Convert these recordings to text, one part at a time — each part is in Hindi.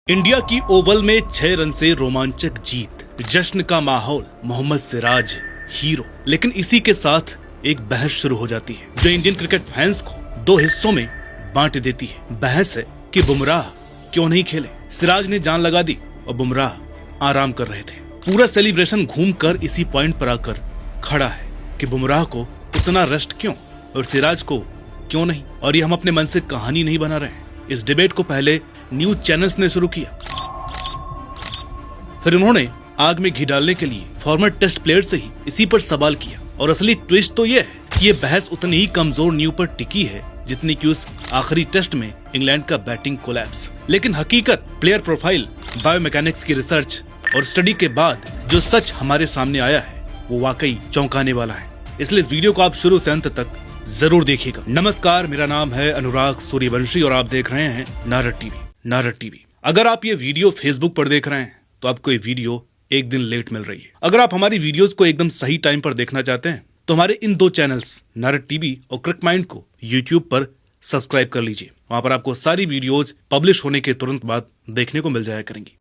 इंडिया की ओवल में 6 रन से रोमांचक जीत, जश्न का माहौल, मोहम्मद सिराज हीरो। लेकिन इसी के साथ एक बहस शुरू हो जाती है जो इंडियन क्रिकेट फैंस को दो हिस्सों में बांट देती है। बहस है कि बुमराह क्यों नहीं खेले। सिराज ने जान लगा दी और बुमराह आराम कर रहे थे। पूरा सेलिब्रेशन घूमकर इसी पॉइंट पर आकर खड़ा है कि बुमराह को इतना रेस्ट क्यों और सिराज को क्यों नहीं। और ये हम अपने मन से कहानी नहीं बना रहे हैं। इस डिबेट को पहले न्यूज चैनल्स ने शुरू किया, फिर उन्होंने आग में घी डालने के लिए फॉर्मर टेस्ट प्लेयर से ही इसी पर सवाल किया। और असली ट्विस्ट तो यह है कि ये बहस उतनी ही कमजोर नींव पर टिकी है जितनी कि उस आखिरी टेस्ट में इंग्लैंड का बैटिंग कोलैप्स। लेकिन हकीकत, प्लेयर प्रोफाइल, बायोमैकेनिक्स की रिसर्च और स्टडी के बाद जो सच हमारे सामने आया है वो वाकई चौंकाने वाला है। इसलिए इस वीडियो को आप शुरू से अंत तक जरूर देखिएगा। नमस्कार, मेरा नाम है अनुराग सूर्यवंशी और आप देख रहे हैं नारद टीवी। अगर आप ये वीडियो फेसबुक पर देख रहे हैं तो आपको ये वीडियो एक दिन लेट मिल रही है। अगर आप हमारी वीडियोस को एकदम सही टाइम पर देखना चाहते हैं तो हमारे इन दो चैनल्स नारद टीवी और क्रिक माइंड को यूट्यूब पर सब्सक्राइब कर लीजिए। वहां पर आपको सारी वीडियोज पब्लिश होने के तुरंत बाद देखने को मिल जाया करेंगी।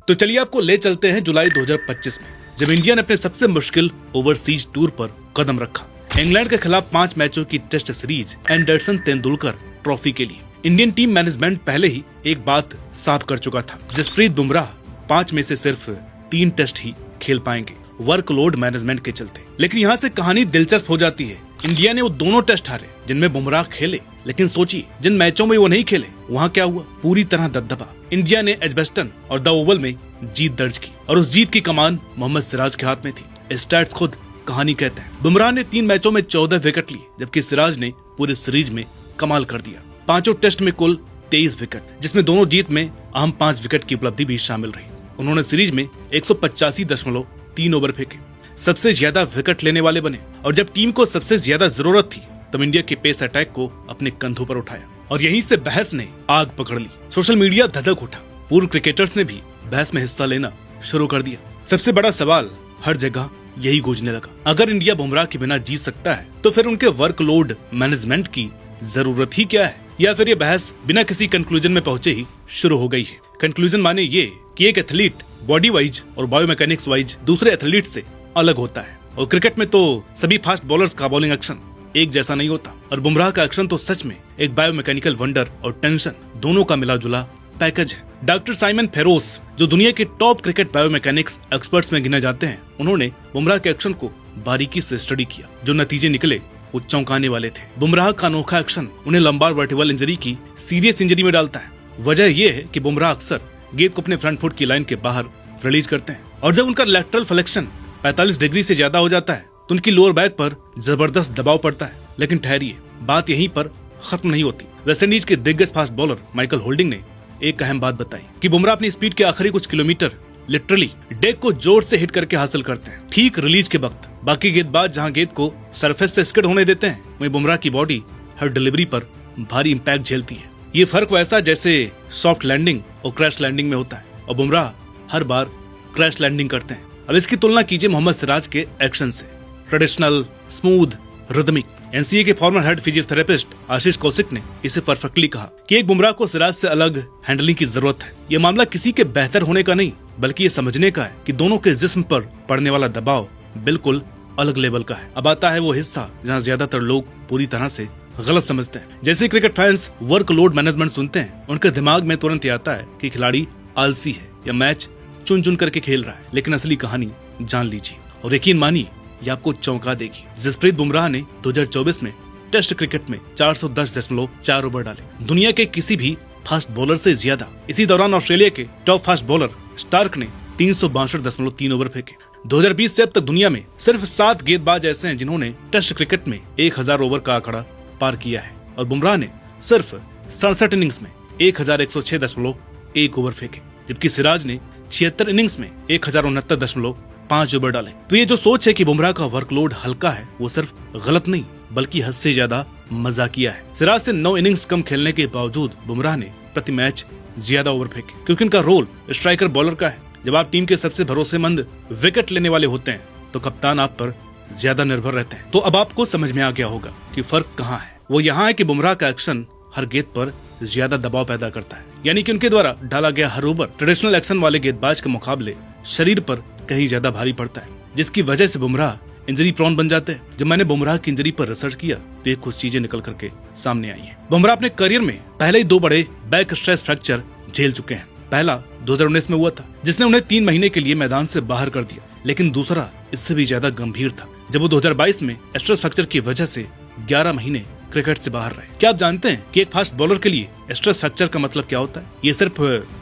तो चलिए आपको ले चलते हैं जुलाई 2025 में, जब इंडिया ने अपने सबसे मुश्किल ओवरसीज टूर पर कदम रखा। इंग्लैंड के खिलाफ 5 मैचों की test series Anderson Tendulkar trophy के लिए। इंडियन टीम मैनेजमेंट पहले ही एक बात साफ कर चुका था, जसप्रीत बुमराह 5 में से सिर्फ 3 टेस्ट ही खेल पाएंगे वर्कलोड मैनेजमेंट के चलते। लेकिन यहाँ से कहानी दिलचस्प हो जाती है। इंडिया ने वो दोनों टेस्ट हारे जिनमें बुमराह खेले, लेकिन सोचिए जिन मैचों में वो नहीं खेले वहाँ क्या हुआ। पूरी तरह दबदबा। इंडिया ने एजबेस्टन और द ओवल में जीत दर्ज की और उस जीत की कमान मोहम्मद सिराज के हाथ में थी। स्टैट्स खुद कहानी कहते हैं। बुमराह ने 3 मैचों में 14 विकेट लिए, जबकि सिराज ने पूरे सीरीज में कमाल कर दिया। 5 टेस्ट में कुल 23 विकेट, जिसमें दोनों जीत में अहम 5 विकेट की उपलब्धि भी शामिल रही। उन्होंने सीरीज में 185.3 ओवर फेंके, सबसे ज्यादा विकेट लेने वाले बने। और जब टीम को सबसे ज्यादा जरूरत थी तब इंडिया के पेस अटैक को अपने कंधों पर उठाया और यहीं से बहस ने आग पकड़ ली। सोशल मीडिया धधक उठा। पूर्व क्रिकेटर्स ने भी बहस में हिस्सा लेना शुरू कर दिया। सबसे बड़ा सवाल हर जगह यही गूंजने लगा, अगर इंडिया बुमराह के बिना जीत सकता है तो फिर उनके वर्कलोड मैनेजमेंट की जरूरत ही क्या है। या फिर ये बहस बिना किसी कंक्लूजन में पहुंचे ही शुरू हो गई है। कंक्लूजन माने ये कि एक एथलीट बॉडी वाइज और बायोमैकेनिक्स वाइज दूसरे एथलीट से अलग होता है। और क्रिकेट में तो सभी फास्ट बॉलर्स का बॉलिंग एक्शन एक जैसा नहीं होता, और बुमराह का एक्शन तो सच में एक बायोमैकेनिकल वंडर और टेंशन दोनों का मिला जुला पैकेज है। डॉक्टर साइमन फेरोस, जो दुनिया के टॉप क्रिकेट बायोमैकेनिक्स एक्सपर्ट्स में गिने जाते हैं, उन्होंने बुमराह के एक्शन को बारीकी से स्टडी किया। जो नतीजे निकले वो चौंकाने वाले थे। बुमराह का अनोखा एक्शन उन्हें लंबार वर्टिबल इंजरी की सीरियस इंजरी में डालता है। वजह यह है कि बुमराह अक्सर गेंद को अपने फ्रंट फुट की लाइन के बाहर रिलीज करते हैं, और जब उनका लेटरल फ्लेक्शन 45 डिग्री से ज्यादा हो जाता है तो उनकी लोअर बैक पर जबरदस्त दबाव पड़ता है। लेकिन ठहरिए, बात यहीं पर खत्म नहीं होती। वेस्टइंडीज के दिग्गज फास्ट बॉलर माइकल होल्डिंग ने एक अहम बात बताई कि बुमराह अपनी स्पीड के आखिरी कुछ किलोमीटर लिटरली डेक को जोर से हिट करके हासिल करते हैं, ठीक रिलीज के वक्त। बाकी गेंदबाज जहां गेंद को सरफेस से स्किड होने देते हैं, वहीं बुमराह की बॉडी हर डिलीवरी पर भारी इंपैक्ट झेलती है। ये फर्क वैसा जैसे सॉफ्ट लैंडिंग और क्रैश लैंडिंग में होता है, और बुमराह हर बार क्रैश लैंडिंग करते हैं। अब इसकी तुलना कीजिए मोहम्मद सिराज के एक्शन से। Traditional, smooth, rhythmic. एनसीए के फॉर्मर हेड फिजियोथेरेपिस्ट आशीष कौशिक ने इसे परफेक्टली कहा कि एक बुमराह को सिराज से अलग हैंडलिंग की जरूरत है। ये मामला किसी के बेहतर होने का नहीं, बल्कि ये समझने का है कि दोनों के जिस्म पर पड़ने वाला दबाव बिल्कुल अलग लेवल का है। अब आता है वो हिस्सा जहाँ ज्यादातर लोग पूरी तरह से गलत समझते हैं। जैसे क्रिकेट फैंस वर्कलोड मैनेजमेंट सुनते हैं, उनके दिमाग में तुरंत आता है कि खिलाड़ी आलसी है या मैच चुन चुन करके खेल रहा है। लेकिन असली कहानी जान लीजिए और यकीन मानिए, ये आपको चौंका देगी। जसप्रीत बुमराह ने 2024 में टेस्ट क्रिकेट में 410.4 ओवर डाले, दुनिया के किसी भी फास्ट बॉलर से ज्यादा। इसी दौरान ऑस्ट्रेलिया के टॉप फास्ट बॉलर स्टार्क ने 362.3 ओवर फेंके। 2020 से अब तक दुनिया में सिर्फ 7 गेंदबाज ऐसे हैं जिन्होंने टेस्ट क्रिकेट में 1000 ओवर का आंकड़ा पार किया है, और बुमराह ने सिर्फ 67 इनिंग्स में 1106.1 ओवर फेंके, जबकि सिराज ने 76 इनिंग्स में 1069.5 ओवर डाले। तो ये जो सोच है कि बुमराह का वर्कलोड हल्का है, वो सिर्फ गलत नहीं बल्कि हद से ज्यादा मजाकिया है। सिराज से 9 इनिंग्स कम खेलने के बावजूद बुमराह ने प्रति मैच ज्यादा ओवर फेंके, क्योंकि इनका रोल स्ट्राइकर बॉलर का है। जब आप टीम के सबसे भरोसेमंद विकेट लेने वाले होते हैं तो कप्तान आप पर ज्यादा निर्भर रहते हैं। तो अब आपको समझ में आ गया होगा कि फर्क कहाँ है। वो यहाँ है कि बुमराह का एक्शन हर गेंद पर ज्यादा दबाव पैदा करता है, यानी कि उनके द्वारा डाला गया हर ओवर ट्रेडिशनल एक्शन वाले गेंदबाज के मुकाबले शरीर पर कहीं ज्यादा भारी पड़ता है, जिसकी वजह से बुमराह इंजरी प्रोन बन जाते हैं। जब मैंने बुमराह की इंजरी पर रिसर्च किया तो कुछ चीजें निकल करके सामने आई हैं। बुमराह अपने करियर में पहले ही 2 बड़े बैक स्ट्रेस फ्रैक्चर झेल चुके हैं। पहला 2019 में हुआ था, जिसने उन्हें 3 महीने के लिए मैदान से बाहर कर दिया, लेकिन दूसरा इससे भी ज्यादा गंभीर था, जब वो 2022 में स्ट्रेस फ्रैक्चर की वजह से 11 महीने क्रिकेट से बाहर रहे। क्या आप जानते हैं कि एक फास्ट बॉलर के लिए स्ट्रेस फ्रैक्चर का मतलब क्या होता है? ये सिर्फ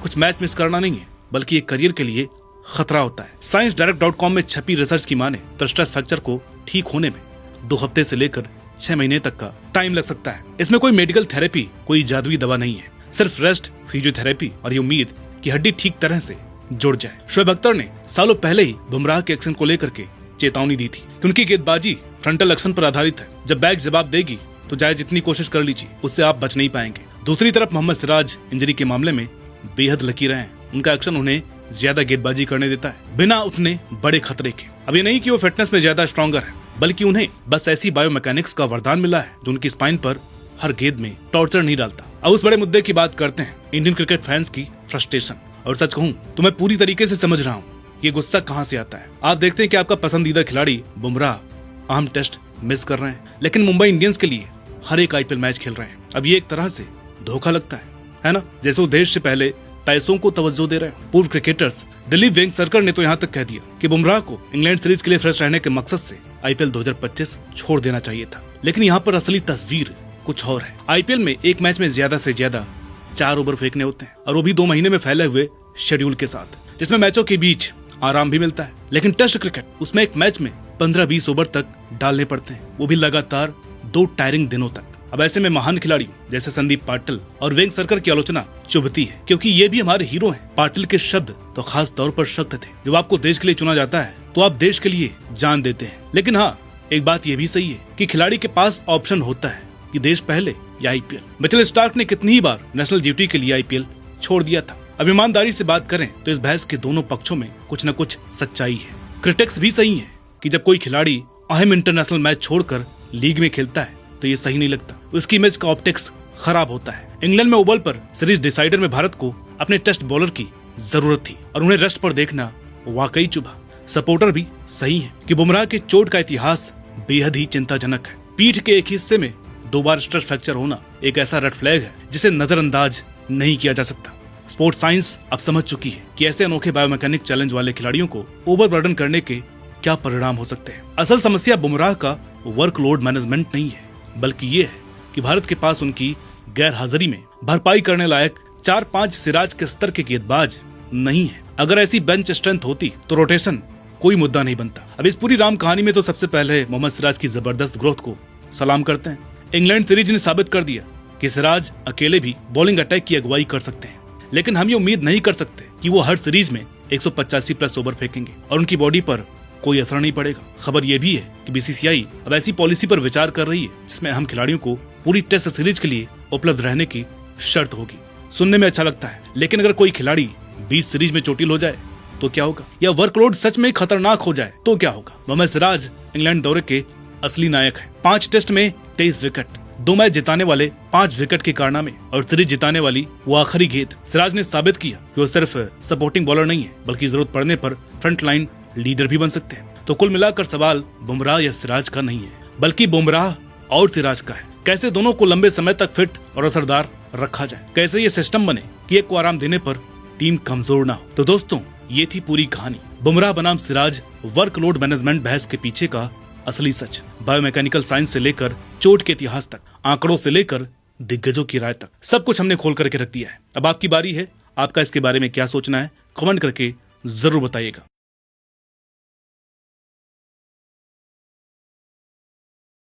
कुछ मैच मिस करना नहीं है, बल्कि एक करियर के लिए खतरा होता है। ScienceDirect.com में छपी रिसर्च की माने तो स्ट्रेस फ्रैक्चर को ठीक होने में 2 हफ्ते से लेकर 6 महीने तक का टाइम लग सकता है। इसमें कोई मेडिकल थेरेपी, कोई जादुई दवा नहीं है, सिर्फ रेस्ट, फिजियोथेरेपी और ये उम्मीद कि हड्डी ठीक तरह से जुड़ जाए। शोएब अख्तर ने सालों पहले ही बुमराह के एक्शन को लेकर के चेतावनी दी थी कि उनकी गेंदबाजी फ्रंटल एक्शन पर आधारित है। जब बैक जवाब देगी तो चाहे जितनी कोशिश कर लीजिए, उससे आप बच नहीं पाएंगे। दूसरी तरफ मोहम्मद सिराज इंजरी के मामले में बेहद लकीर हैं। उनका एक्शन उन्हें ज्यादा गेंदबाजी करने देता है, बिना उतने बड़े खतरे के। अब ये नहीं कि वो फिटनेस में ज्यादा स्ट्रॉन्गर है, बल्कि उन्हें बस ऐसी बायोमैकेनिक्स का वरदान मिला है जो उनकी स्पाइन पर हर गेंद में टॉर्चर नहीं डालता। अब उस बड़े मुद्दे की बात करते हैं, इंडियन क्रिकेट फैंस की फ्रस्ट्रेशन। और सच कहूं तो मैं पूरी तरीके से समझ रहा हूँ ये गुस्सा कहाँ से आता है। आप देखते हैं कि आपका पसंदीदा खिलाड़ी बुमराह अहम टेस्ट मिस कर रहे हैं, लेकिन मुंबई इंडियंस के लिए हर एक IPL मैच खेल रहे हैं। अब ये एक तरह से धोखा लगता है ना? जैसे वो देश से पहले पैसों को तवज्जो दे रहे हैं। पूर्व क्रिकेटर्स दिलीप वेंगसरकर ने तो यहाँ तक कह दिया कि बुमराह को इंग्लैंड सीरीज के लिए फ्रेश रहने के मकसद से IPL 2025 छोड़ देना चाहिए था। लेकिन यहाँ पर असली तस्वीर कुछ और है। IPL में एक मैच में ज्यादा से ज्यादा 4 ओवर फेंकने होते हैं, और वो भी 2 महीने में फैले हुए शेड्यूल के साथ, जिसमें मैचों के बीच आराम भी मिलता है। लेकिन टेस्ट क्रिकेट, उसमें एक मैच में 15-20 ओवर तक डालने पड़ते हैं, वो भी लगातार 2 टायरिंग दिनों तक। अब ऐसे में महान खिलाड़ियों जैसे संदीप पाटिल और वेंगसरकर की आलोचना चुभती है, क्योंकि ये भी हमारे हीरो हैं। पाटिल के शब्द तो खास तौर पर सख्त थे। जब आपको देश के लिए चुना जाता है तो आप देश के लिए जान देते हैं। लेकिन हाँ, एक बात ये भी सही है कि खिलाड़ी के पास ऑप्शन होता है कि देश पहले या IPL। मिचेल स्टार्क ने कितनी ही बार नेशनल ड्यूटी के लिए IPL छोड़ दिया था। अब ईमानदारी से बात करें तो इस बहस के दोनों पक्षों में कुछ न कुछ सच्चाई है। क्रिटिक्स भी सही है कि जब कोई खिलाड़ी अहम इंटरनेशनल मैच छोड़कर लीग में खेलता है तो ये सही नहीं लगता, उसकी इमेज का ऑप्टिक्स खराब होता है। इंग्लैंड में ओवल पर सीरीज डिसाइडर में भारत को अपने टेस्ट बॉलर की जरूरत थी, और उन्हें रेस्ट पर देखना वाकई चुभा। सपोर्टर भी सही है कि बुमराह के चोट का इतिहास बेहद ही चिंताजनक है। पीठ के एक हिस्से में 2 बार स्ट्रेस फ्रैक्चर होना एक ऐसा रेड फ्लैग है जिसे नजरअंदाज नहीं किया जा सकता। स्पोर्ट्स साइंस अब समझ चुकी है कि ऐसे अनोखे बायोमैकेनिक चैलेंज वाले खिलाड़ियों को ओवरबर्डन करने के क्या परिणाम हो सकते हैं। असल समस्या बुमराह का वर्कलोड मैनेजमेंट नहीं है, बल्कि ये है कि भारत के पास उनकी गैर हाजिरी में भरपाई करने लायक 4-5 सिराज के स्तर के गेंदबाज नहीं है। अगर ऐसी बेंच स्ट्रेंथ होती तो रोटेशन कोई मुद्दा नहीं बनता। अब इस पूरी राम कहानी में तो सबसे पहले मोहम्मद सिराज की जबरदस्त ग्रोथ को सलाम करते हैं। इंग्लैंड सीरीज ने साबित कर दिया कि सिराज अकेले भी बॉलिंग अटैक की अगुवाई कर सकते हैं, लेकिन हम ये उम्मीद नहीं कर सकते कि वो हर सीरीज में 185+ ओवर फेंकेंगे और उनकी बॉडी पर कोई असर नहीं पड़ेगा। खबर ये भी है कि BCCI अब ऐसी पॉलिसी पर विचार कर रही है जिसमें अहम खिलाड़ियों को पूरी टेस्ट सीरीज के लिए उपलब्ध रहने की शर्त होगी। सुनने में अच्छा लगता है, लेकिन अगर कोई खिलाड़ी 20 सीरीज में चोटिल हो जाए तो क्या होगा, या वर्कलोड सच में खतरनाक हो जाए तो क्या होगा। मोहम्मद सिराज इंग्लैंड दौरे के असली नायक है। 5 टेस्ट में 23 विकेट, 2 मैच जिताने वाले 5 विकेट के कारनामे और सीरीज जिताने वाली वो आखिरी गेंद। सिराज ने साबित किया कि वो सिर्फ सपोर्टिंग बॉलर नहीं है, बल्कि जरूरत पड़ने पर फ्रंट लाइन लीडर भी बन सकते हैं। तो कुल मिलाकर सवाल बुमराह या सिराज का नहीं है, बल्कि बुमराह और सिराज का है। कैसे दोनों को लंबे समय तक फिट और असरदार रखा जाए, कैसे ये सिस्टम बने कि एक को आराम देने पर टीम कमजोर ना हो। तो दोस्तों, ये थी पूरी कहानी। बुमराह बनाम सिराज वर्कलोड मैनेजमेंट बहस के पीछे का असली सच। बायोमैकेनिकल साइंस से लेकर चोट के इतिहास तक, आंकड़ों से लेकर दिग्गजों की राय तक, सब कुछ हमने खोल करके रख दिया है। अब आपकी बारी है, आपका इसके बारे में क्या सोचना है, कमेंट करके जरूर बताइएगा।